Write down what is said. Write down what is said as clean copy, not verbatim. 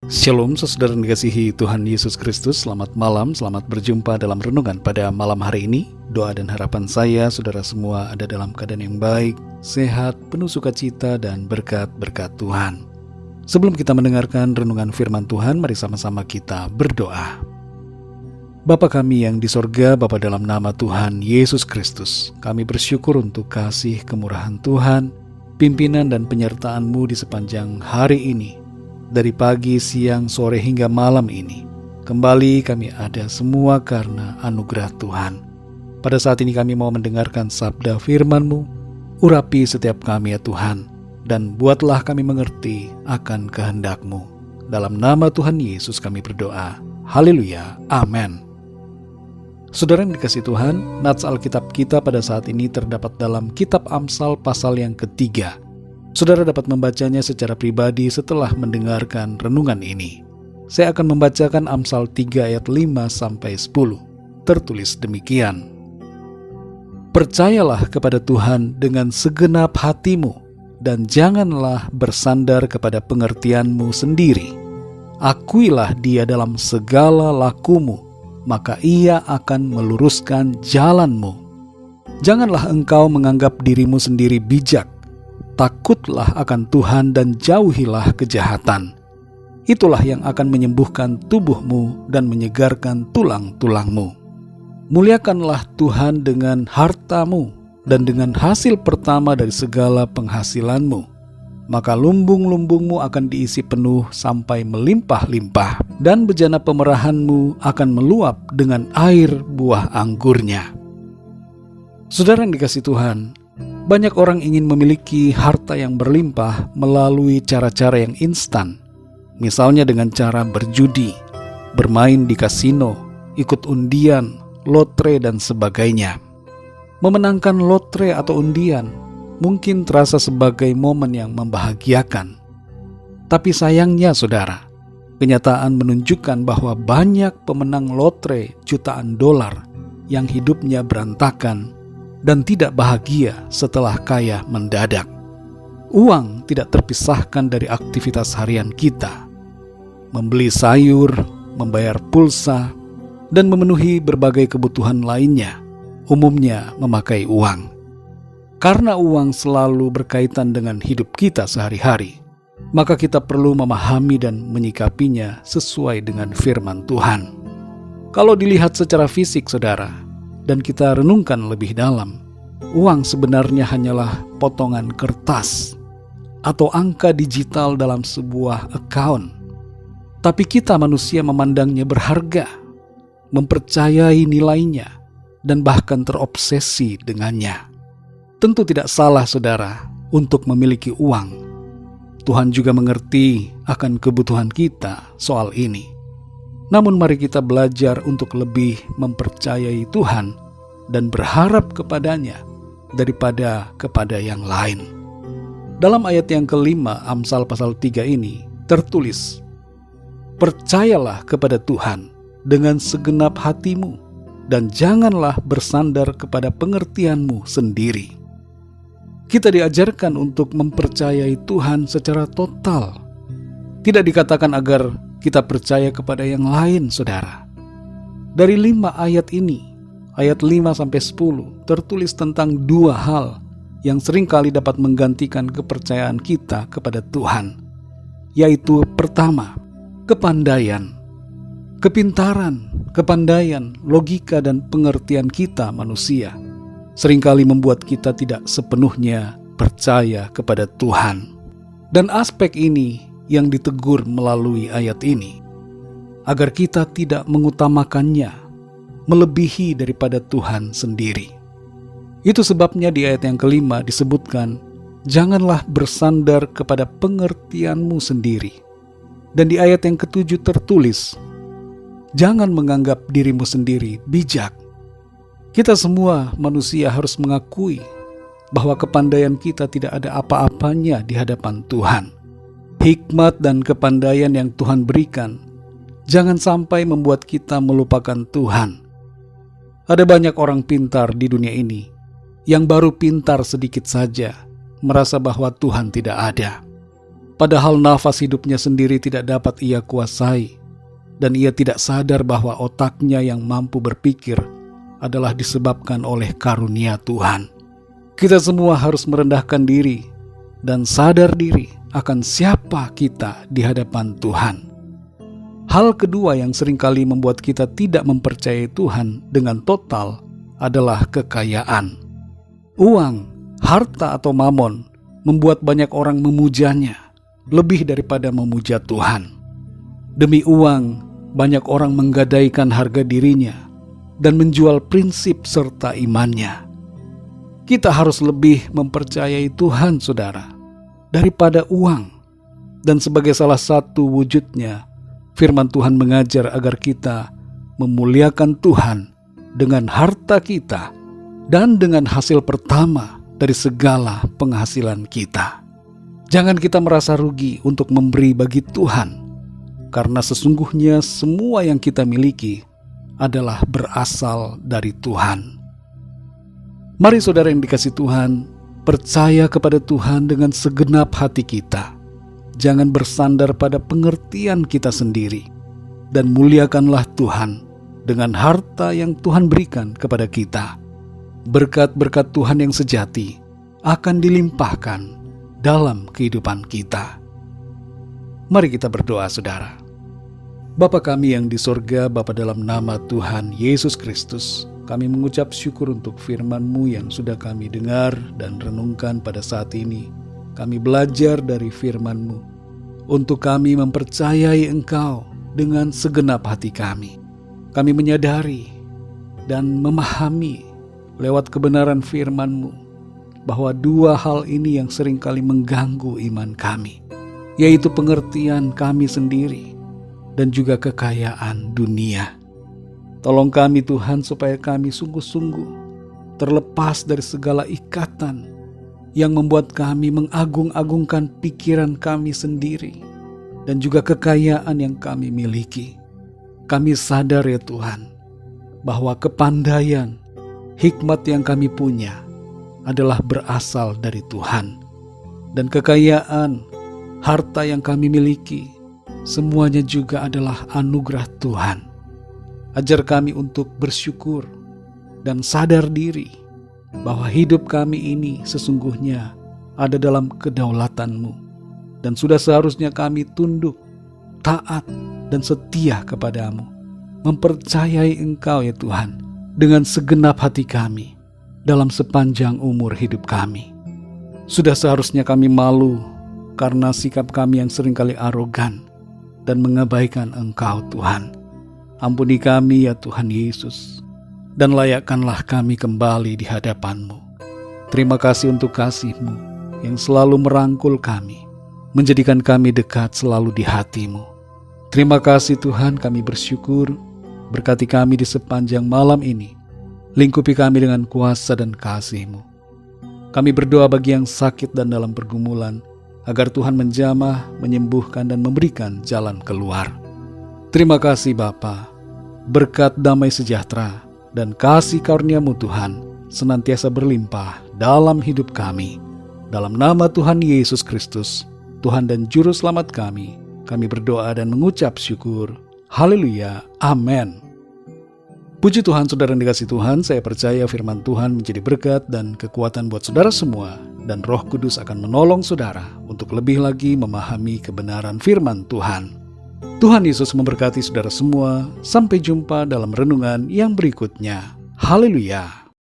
Shalom, saudara yang dikasihi Tuhan Yesus Kristus. Selamat malam, selamat berjumpa dalam renungan pada malam hari ini. Doa dan harapan saya, saudara semua ada dalam keadaan yang baik, sehat, penuh sukacita dan berkat-berkat Tuhan. Sebelum kita mendengarkan renungan firman Tuhan, mari sama-sama kita berdoa. Bapa kami yang di sorga, Bapa dalam nama Tuhan Yesus Kristus, kami bersyukur untuk kasih kemurahan Tuhan, pimpinan dan penyertaan-Mu di sepanjang hari ini. Dari pagi, siang, sore hingga malam ini, kembali kami ada semua karena anugerah Tuhan. Pada saat ini kami mau mendengarkan sabda firman-Mu. Urapi setiap kami ya Tuhan, dan buatlah kami mengerti akan kehendak-Mu. Dalam nama Tuhan Yesus kami berdoa. Haleluya, amin. Saudara yang dikasihi Tuhan, nats Alkitab kita pada saat ini terdapat dalam kitab Amsal pasal yang ketiga. Saudara dapat membacanya secara pribadi setelah mendengarkan renungan ini. Saya akan membacakan Amsal 3 ayat 5-10. Tertulis demikian. Percayalah kepada Tuhan dengan segenap hatimu, dan janganlah bersandar kepada pengertianmu sendiri. Akuilah Dia dalam segala lakumu, maka Ia akan meluruskan jalanmu. Janganlah engkau menganggap dirimu sendiri bijak. Takutlah akan Tuhan dan jauhilah kejahatan. Itulah yang akan menyembuhkan tubuhmu dan menyegarkan tulang-tulangmu. Muliakanlah Tuhan dengan hartamu dan dengan hasil pertama dari segala penghasilanmu. Maka lumbung-lumbungmu akan diisi penuh sampai melimpah-limpah, dan bejana pemerahanmu akan meluap dengan air buah anggurnya. Saudara yang dikasihi Tuhan, banyak orang ingin memiliki harta yang berlimpah melalui cara-cara yang instan. Misalnya dengan cara berjudi, bermain di kasino, ikut undian, lotre dan sebagainya. Memenangkan lotre atau undian mungkin terasa sebagai momen yang membahagiakan. Tapi sayangnya saudara, kenyataan menunjukkan bahwa banyak pemenang lotre jutaan dolar yang hidupnya berantakan dan tidak bahagia setelah kaya mendadak. Uang tidak terpisahkan dari aktivitas harian kita. Membeli sayur, membayar pulsa, dan memenuhi berbagai kebutuhan lainnya, umumnya memakai uang. Karena uang selalu berkaitan dengan hidup kita sehari-hari, maka kita perlu memahami dan menyikapinya sesuai dengan firman Tuhan. Kalau dilihat secara fisik, saudara, dan kita renungkan lebih dalam, uang sebenarnya hanyalah potongan kertas atau angka digital dalam sebuah account. Tapi kita manusia memandangnya berharga, mempercayai nilainya, dan bahkan terobsesi dengannya. Tentu tidak salah saudara untuk memiliki uang. Tuhan juga mengerti akan kebutuhan kita soal ini. Namun mari kita belajar untuk lebih mempercayai Tuhan dan berharap kepadanya daripada kepada yang lain. Dalam ayat yang kelima Amsal pasal 3 ini tertulis, percayalah kepada Tuhan dengan segenap hatimu dan janganlah bersandar kepada pengertianmu sendiri. Kita diajarkan untuk mempercayai Tuhan secara total. Tidak dikatakan agar kita percaya kepada yang lain, saudara. Dari 5 ayat ini, ayat 5-10, tertulis tentang 2 hal yang seringkali dapat menggantikan kepercayaan kita kepada Tuhan. Yaitu pertama, kepandaian. Kepintaran, kepandaian, logika dan pengertian kita manusia seringkali membuat kita tidak sepenuhnya percaya kepada Tuhan. Dan aspek ini yang ditegur melalui ayat ini, agar kita tidak mengutamakannya melebihi daripada Tuhan sendiri. Itu sebabnya di ayat yang kelima disebutkan, janganlah bersandar kepada pengertianmu sendiri. Dan di ayat yang ketujuh tertulis, jangan menganggap dirimu sendiri bijak. Kita semua manusia harus mengakui bahwa kepandaian kita tidak ada apa-apanya di hadapan Tuhan. Hikmat dan kepandaian yang Tuhan berikan jangan sampai membuat kita melupakan Tuhan. Ada banyak orang pintar di dunia ini yang baru pintar sedikit saja merasa bahwa Tuhan tidak ada. Padahal nafas hidupnya sendiri tidak dapat ia kuasai, dan ia tidak sadar bahwa otaknya yang mampu berpikir adalah disebabkan oleh karunia Tuhan. Kita semua harus merendahkan diri dan sadar diri akan siapa kita di hadapan Tuhan. Hal kedua yang seringkali membuat kita tidak mempercayai Tuhan dengan total adalah kekayaan. Uang, harta atau mamon membuat banyak orang memujanya lebih daripada memuja Tuhan. Demi uang, banyak orang menggadaikan harga dirinya dan menjual prinsip serta imannya. Kita harus lebih mempercayai Tuhan, saudara, daripada uang. Dan sebagai salah satu wujudnya, firman Tuhan mengajar agar kita memuliakan Tuhan dengan harta kita dan dengan hasil pertama dari segala penghasilan kita. Jangan kita merasa rugi untuk memberi bagi Tuhan, karena sesungguhnya semua yang kita miliki adalah berasal dari Tuhan. Mari saudara yang dikasihi Tuhan, percaya kepada Tuhan dengan segenap hati kita. Jangan bersandar pada pengertian kita sendiri, dan muliakanlah Tuhan dengan harta yang Tuhan berikan kepada kita. Berkat-berkat Tuhan yang sejati akan dilimpahkan dalam kehidupan kita. Mari kita berdoa, saudara. Bapa kami yang di sorga, Bapa, dalam nama Tuhan Yesus Kristus, kami mengucap syukur untuk firman-Mu yang sudah kami dengar dan renungkan pada saat ini. Kami belajar dari firman-Mu untuk kami mempercayai Engkau dengan segenap hati kami. Kami menyadari dan memahami lewat kebenaran firman-Mu bahwa dua hal ini yang seringkali mengganggu iman kami, yaitu pengertian kami sendiri dan juga kekayaan dunia. Tolong kami Tuhan supaya kami sungguh-sungguh terlepas dari segala ikatan yang membuat kami mengagung-agungkan pikiran kami sendiri dan juga kekayaan yang kami miliki. Kami sadar ya Tuhan, bahwa kepandaian, hikmat yang kami punya adalah berasal dari Tuhan. Dan kekayaan, harta yang kami miliki, semuanya juga adalah anugerah Tuhan. Ajar kami untuk bersyukur dan sadar diri bahwa hidup kami ini sesungguhnya ada dalam kedaulatan-Mu, dan sudah seharusnya kami tunduk, taat, dan setia kepadamu, mempercayai Engkau ya Tuhan dengan segenap hati kami dalam sepanjang umur hidup kami. Sudah seharusnya kami malu karena sikap kami yang seringkali arogan dan mengabaikan Engkau Tuhan. Ampuni kami ya Tuhan Yesus, dan layakkanlah kami kembali di hadapan-Mu. Terima kasih untuk kasih-Mu yang selalu merangkul kami, menjadikan kami dekat selalu di hati-Mu. Terima kasih Tuhan, kami bersyukur. Berkati kami di sepanjang malam ini. Lingkupi kami dengan kuasa dan kasih-Mu. Kami berdoa bagi yang sakit dan dalam pergumulan, agar Tuhan menjamah, menyembuhkan, dan memberikan jalan keluar. Terima kasih Bapa. Berkat damai sejahtera dan kasih karunia-Mu Tuhan senantiasa berlimpah dalam hidup kami. Dalam nama Tuhan Yesus Kristus, Tuhan dan Juru Selamat kami berdoa dan mengucap syukur. Haleluya. Amin. Puji Tuhan, saudara yang dikasihi Tuhan, saya percaya firman Tuhan menjadi berkat dan kekuatan buat saudara semua, dan Roh Kudus akan menolong saudara untuk lebih lagi memahami kebenaran firman Tuhan. Tuhan Yesus memberkati saudara semua. Sampai jumpa dalam renungan yang berikutnya. Haleluya.